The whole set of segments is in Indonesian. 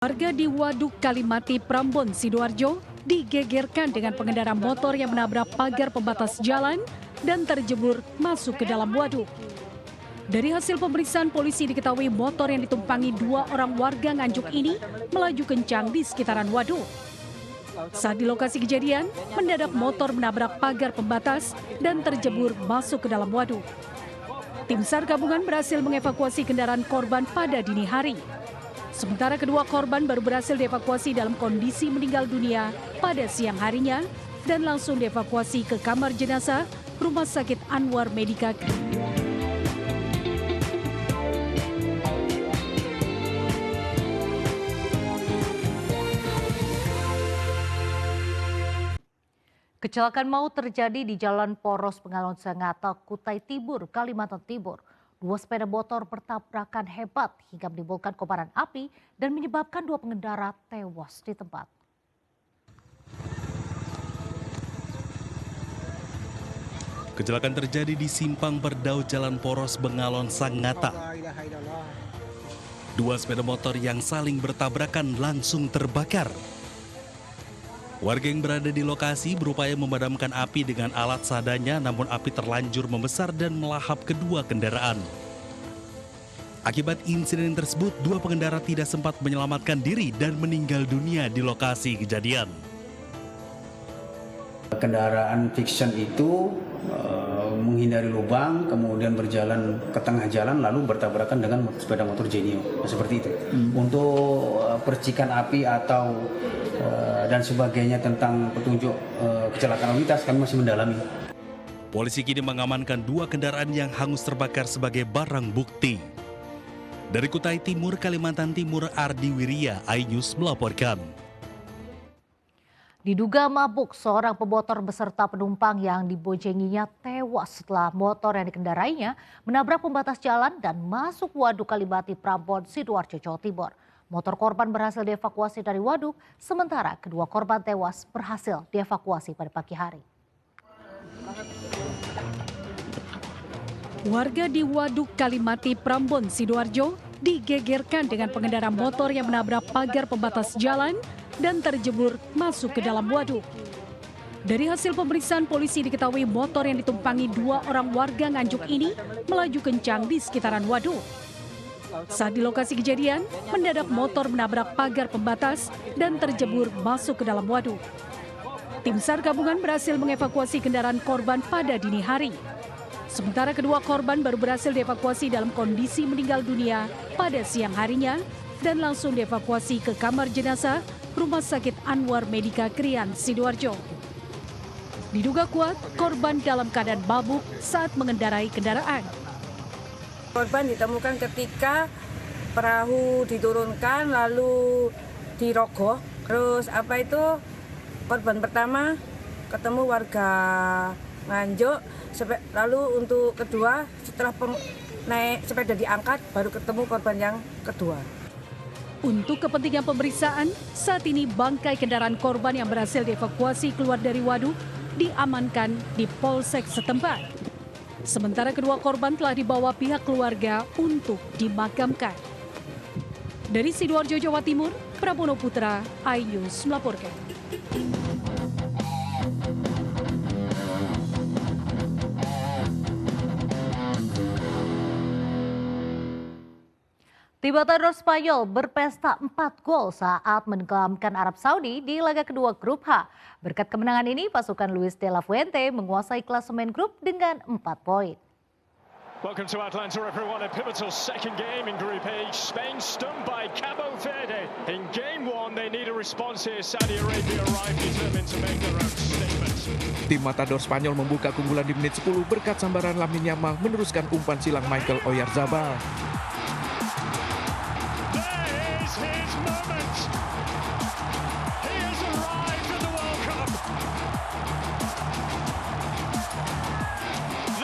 Warga di Waduk Kalimati, Prambon, Sidoarjo digegerkan dengan pengendara motor yang menabrak pagar pembatas jalan dan terjebur masuk ke dalam waduk. Dari hasil pemeriksaan polisi diketahui motor yang ditumpangi dua orang warga Nganjuk ini melaju kencang di sekitaran waduk. Saat di lokasi kejadian, mendadak motor menabrak pagar pembatas dan terjebur masuk ke dalam waduk. Tim SAR gabungan berhasil mengevakuasi kendaraan korban pada dini hari. Sementara kedua korban baru berhasil dievakuasi dalam kondisi meninggal dunia pada siang harinya dan langsung dievakuasi ke kamar jenazah Rumah Sakit Anwar Medika. Kecelakaan maut terjadi di Jalan Poros Bengawan Sangatta, Kutai Timur, Kalimantan Timur. Dua sepeda motor bertabrakan hebat hingga menimbulkan kobaran api dan menyebabkan dua pengendara tewas di tempat. Kecelakaan terjadi di Simpang Berdau Jalan Poros Bengawan Sangatta. Dua sepeda motor yang saling bertabrakan langsung terbakar. Warga yang berada di lokasi berupaya memadamkan api dengan alat seadanya, namun api terlanjur membesar dan melahap kedua kendaraan. Akibat insiden tersebut, dua pengendara tidak sempat menyelamatkan diri dan meninggal dunia di lokasi kejadian. Kendaraan Vixion itu menghindari lubang, kemudian berjalan ke tengah jalan, lalu bertabrakan dengan sepeda motor Genio. Seperti itu. Untuk percikan api atau dan sebagainya tentang petunjuk kecelakaan lalu lintas kami masih mendalami. Polisi kini mengamankan dua kendaraan yang hangus terbakar sebagai barang bukti. Dari Kutai Timur, Kalimantan Timur, Ardi Wirya, iNews melaporkan. Diduga mabuk, seorang pemotor beserta penumpang yang dibojenginya tewas setelah motor yang dikendarainya menabrak pembatas jalan dan masuk waduk Kalimati, Prambon, Sidoarjo, Jawa Timur. Motor korban berhasil dievakuasi dari waduk, sementara kedua korban tewas berhasil dievakuasi pada pagi hari. Warga di Waduk Kalimati, Prambon, Sidoarjo digegerkan dengan pengendara motor yang menabrak pagar pembatas jalan dan terjebur masuk ke dalam waduk. Dari hasil pemeriksaan polisi diketahui motor yang ditumpangi dua orang warga Nganjuk ini melaju kencang di sekitaran waduk. Saat di lokasi kejadian, mendadak motor menabrak pagar pembatas dan terjebur masuk ke dalam waduk. Tim SAR gabungan berhasil mengevakuasi kendaraan korban pada dini hari. Sementara kedua korban baru berhasil dievakuasi dalam kondisi meninggal dunia pada siang harinya dan langsung dievakuasi ke kamar jenazah Rumah Sakit Anwar Medika Krian, Sidoarjo. Diduga kuat, korban dalam keadaan mabuk saat mengendarai kendaraan. Korban ditemukan ketika perahu diturunkan lalu dirogoh. Terus korban pertama ketemu warga Nganjuk, lalu untuk kedua setelah naik sepeda diangkat baru ketemu korban yang kedua. Untuk kepentingan pemeriksaan, saat ini bangkai kendaraan korban yang berhasil dievakuasi keluar dari waduk diamankan di Polsek setempat. Sementara kedua korban telah dibawa pihak keluarga untuk dimakamkan. Dari Sidoarjo, Jawa Timur, Prabono Putra, iNews melaporkan. Timotador Spanyol berpesta 4 gol saat menenggelamkan Arab Saudi di laga kedua grup H. Berkat kemenangan ini, pasukan Luis de la Fuente menguasai klasemen grup dengan 4 poin. Welcome to Atlanta, everyone. A pivotal second game in Group H. Spain stunned by Cabo Verde. In Game 1, they need a response here. Saudi Arabia arrived determined to make their own statement. Tim Matador Spanyol membuka keunggulan di menit 10 berkat sambaran Lamine Yamal meneruskan umpan silang Michael Oyarzabal. His moment. He has arrived at the World Cup.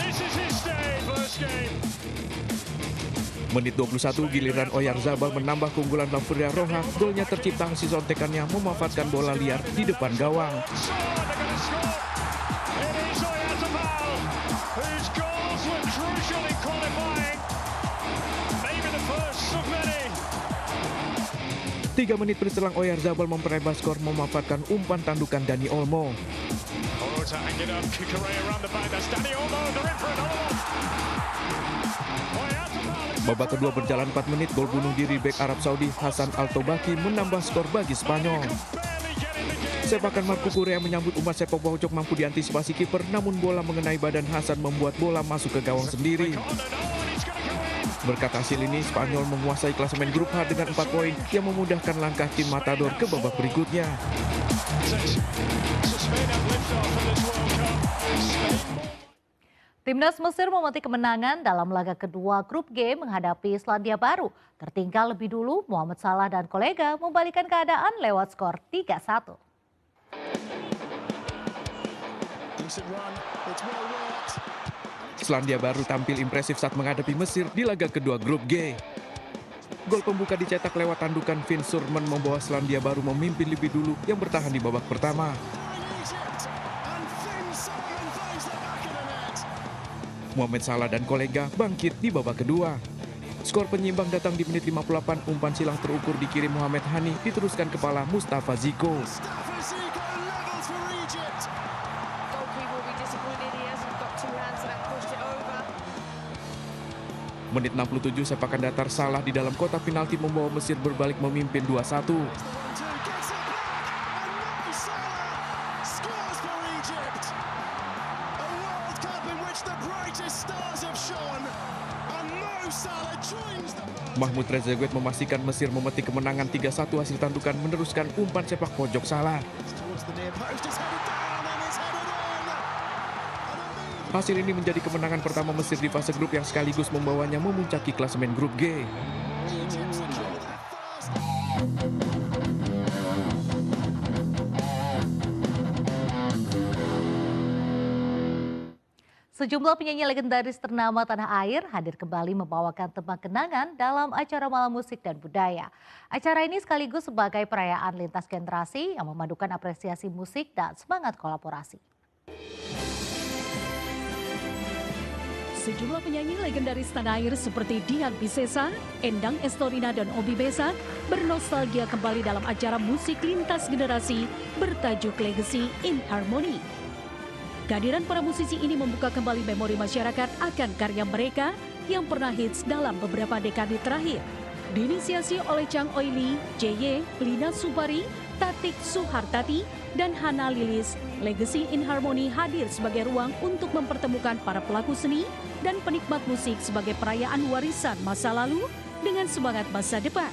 This is his day, first game. Menit 21 giliran Oyarzabal menambah keunggulan Lavria Roja. Golnya tercipta hasil sontekannya memanfaatkan bola liar di depan gawang. Whose goals were crucial in qualifying. Maybe the first of many. 3 menit berselang Oyarzabal memperlebar skor memanfaatkan umpan tandukan Dani Olmo. Babak kedua berjalan 4 menit, gol bunuh diri bek Arab Saudi Hasan Altobaki menambah skor bagi Spanyol. Sepakan Marco Correa menyambut umpan sepak pojok mampu diantisipasi kiper, namun bola mengenai badan Hasan membuat bola masuk ke gawang sendiri. Berkat hasil ini, Spanyol menguasai klasemen grup H dengan 4 poin yang memudahkan langkah tim Matador ke babak berikutnya. Timnas Mesir memetik kemenangan dalam laga kedua grup G menghadapi Selandia Baru. Tertinggal lebih dulu, Mohamed Salah dan kolega membalikkan keadaan lewat skor 3-1. Selandia Baru tampil impresif saat menghadapi Mesir di laga kedua grup G. Gol pembuka dicetak lewat tandukan Finn Surman membawa Selandia Baru memimpin lebih dulu yang bertahan di babak pertama. Mohamed Salah dan kolega bangkit di babak kedua. Skor penyimbang datang di menit 58, umpan silang terukur dikirim Mohamed Hani, diteruskan kepala Mustafa Ziko. Menit 67, sepakan datar Salah di dalam kotak penalti membawa Mesir berbalik memimpin 2-1. Mahmoud Trezeguet memastikan Mesir memetik kemenangan 3-1 hasil tandukan meneruskan umpan sepak pojok Salah. Hasil ini menjadi kemenangan pertama Mesir di fase grup yang sekaligus membawanya memuncaki klasemen grup G. Sejumlah penyanyi legendaris ternama tanah air hadir kembali membawakan tembang kenangan dalam acara Malam Musik dan Budaya. Acara ini sekaligus sebagai perayaan lintas generasi yang memadukan apresiasi musik dan semangat kolaborasi. Sejumlah penyanyi legendaris tanah air seperti Dian Piscesa, Endang Estorina, dan Obi Besak bernostalgia kembali dalam acara musik lintas generasi bertajuk Legacy in Harmony. Kehadiran para musisi ini membuka kembali memori masyarakat akan karya mereka yang pernah hits dalam beberapa dekade terakhir. Diinisiasi oleh Chang Oili, JY, Lina Subari, Tatik Suhartati, dan Hana Lilis, Legacy in Harmony hadir sebagai ruang untuk mempertemukan para pelaku seni dan penikmat musik sebagai perayaan warisan masa lalu dengan semangat masa depan.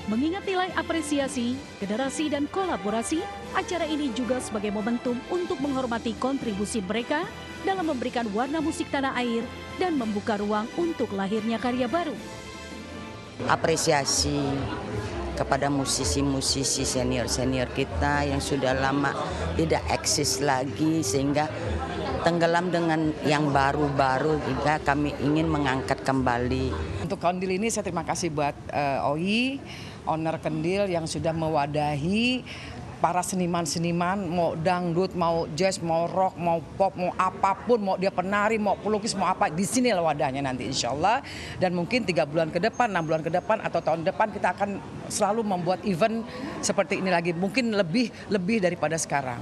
Mengingat nilai apresiasi, generasi, dan kolaborasi, acara ini juga sebagai momentum untuk menghormati kontribusi mereka dalam memberikan warna musik tanah air dan membuka ruang untuk lahirnya karya baru. Apresiasi kepada musisi-musisi senior-senior kita yang sudah lama tidak eksis lagi sehingga tenggelam dengan yang baru-baru, juga kami ingin mengangkat kembali. Untuk Kondil ini saya terima kasih buat OI, owner Kendil yang sudah mewadahi para seniman-seniman, mau dangdut, mau jazz, mau rock, mau pop, mau apapun, mau dia penari, mau pelukis, mau apa, di sini lah wadahnya nanti insya Allah. Dan mungkin 3 bulan ke depan, 6 bulan ke depan, atau tahun depan kita akan selalu membuat event seperti ini lagi, mungkin lebih daripada sekarang.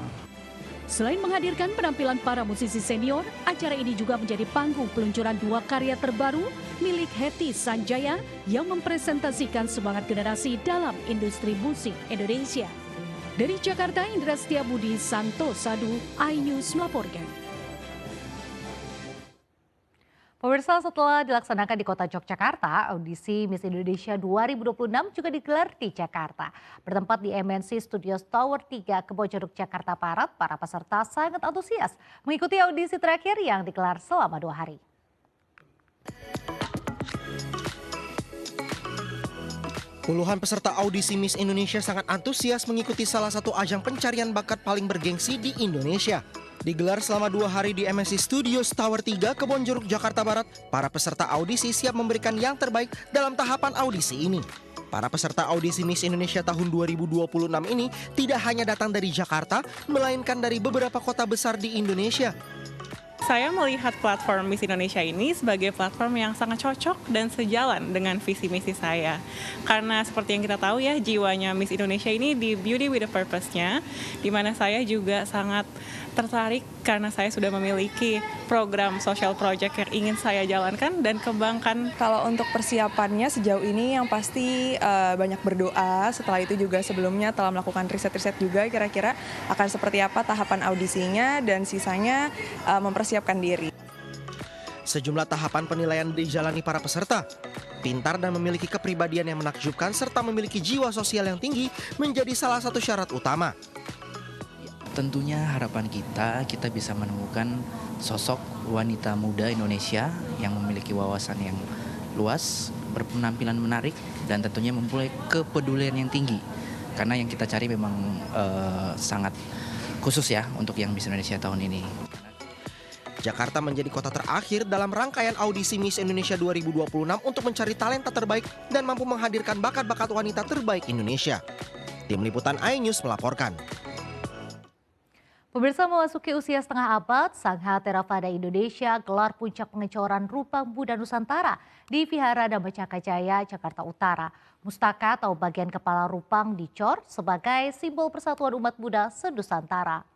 Selain menghadirkan penampilan para musisi senior, acara ini juga menjadi panggung peluncuran 2 karya terbaru milik Hetty Sanjaya yang mempresentasikan semangat generasi dalam industri musik Indonesia. Dari Jakarta, Indra Setiabudi, Santo Sadu, iNews melaporkan. Pemirsa, setelah dilaksanakan di kota Yogyakarta, audisi Miss Indonesia 2026 juga digelar di Jakarta. Bertempat di MNC Studios Tower 3 Kebonjeruk, Jakarta Barat, para peserta sangat antusias mengikuti audisi terakhir yang digelar selama 2 hari. Puluhan peserta audisi Miss Indonesia sangat antusias mengikuti salah satu ajang pencarian bakat paling bergengsi di Indonesia. Digelar selama 2 hari di MNC Studios Tower 3 Kebonjeruk, Jakarta Barat, para peserta audisi siap memberikan yang terbaik dalam tahapan audisi ini. Para peserta audisi Miss Indonesia tahun 2026 ini tidak hanya datang dari Jakarta, melainkan dari beberapa kota besar di Indonesia. Saya melihat platform Miss Indonesia ini sebagai platform yang sangat cocok dan sejalan dengan visi misi saya. Karena seperti yang kita tahu ya, jiwanya Miss Indonesia ini di Beauty with a Purpose-nya, di mana saya juga sangat tertarik karena saya sudah memiliki program social project yang ingin saya jalankan dan kembangkan. Kalau untuk persiapannya sejauh ini yang pasti banyak berdoa, setelah itu juga sebelumnya telah melakukan riset-riset juga kira-kira akan seperti apa tahapan audisinya dan sisanya mempersiapkan diri. Sejumlah tahapan penilaian dijalani para peserta. Pintar dan memiliki kepribadian yang menakjubkan serta memiliki jiwa sosial yang tinggi menjadi salah satu syarat utama. Tentunya harapan kita bisa menemukan sosok wanita muda Indonesia yang memiliki wawasan yang luas, berpenampilan menarik, dan tentunya mempunyai kepedulian yang tinggi. Karena yang kita cari memang sangat khusus ya untuk yang Miss Indonesia tahun ini. Jakarta menjadi kota terakhir dalam rangkaian audisi Miss Indonesia 2026 untuk mencari talenta terbaik dan mampu menghadirkan bakat-bakat wanita terbaik Indonesia. Tim Liputan iNews melaporkan. Pemirsa, memasuki usia setengah abad, Sangha Theravada Indonesia gelar puncak pengecoran Rupang Buddha Nusantara di Vihara Dhamacaka Jaya, Jakarta Utara. Mustaka atau bagian kepala Rupang dicor sebagai simbol persatuan umat Buddha se-Nusantara.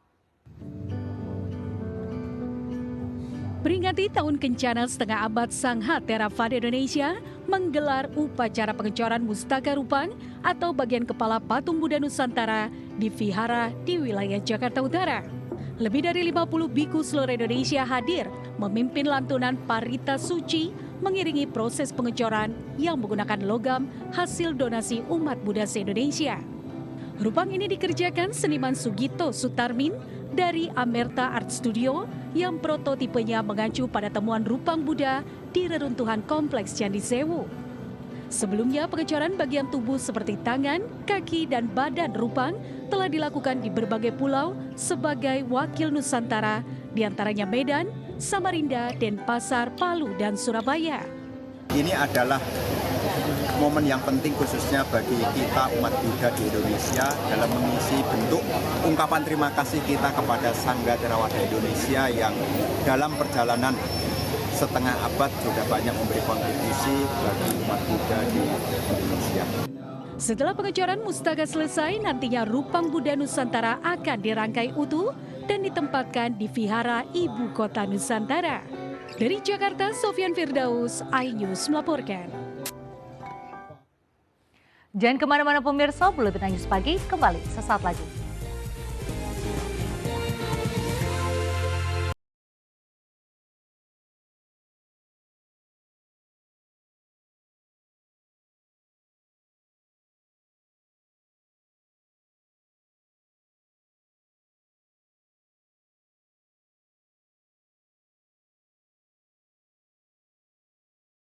Peringati tahun kencana setengah abad, Sangha Theravada Indonesia menggelar upacara pengecoran Mustaka Rupang atau bagian kepala patung Buddha Nusantara di Vihara di wilayah Jakarta Utara. Lebih dari 50 biku seluruh Indonesia hadir memimpin lantunan Parita Suci mengiringi proses pengecoran yang menggunakan logam hasil donasi umat Buddha se-Indonesia. Rupang ini dikerjakan seniman Sugito Sutarmin dari Amerta Art Studio yang prototipenya mengacu pada temuan Rupang Buddha di reruntuhan Kompleks Candi Sewu. Sebelumnya, pengecoran bagian tubuh seperti tangan, kaki, dan badan Rupang telah dilakukan di berbagai pulau sebagai wakil Nusantara, diantaranya Medan, Samarinda, Denpasar, Palu, dan Surabaya. Ini adalah momen yang penting khususnya bagi kita umat Buddha di Indonesia dalam mengisi bentuk ungkapan terima kasih kita kepada Sangha Theravada Indonesia yang dalam perjalanan setengah abad sudah banyak memberi kontribusi bagi umat Buddha di Indonesia. Setelah pengecoran Mustaka selesai, nantinya Rupang Buddha Nusantara akan dirangkai utuh dan ditempatkan di Vihara Ibu Kota Nusantara. Dari Jakarta, Sofyan Firdaus, iNews melaporkan. Jangan kemana-mana pemirsa, Buletin News Pagi kembali sesaat lagi.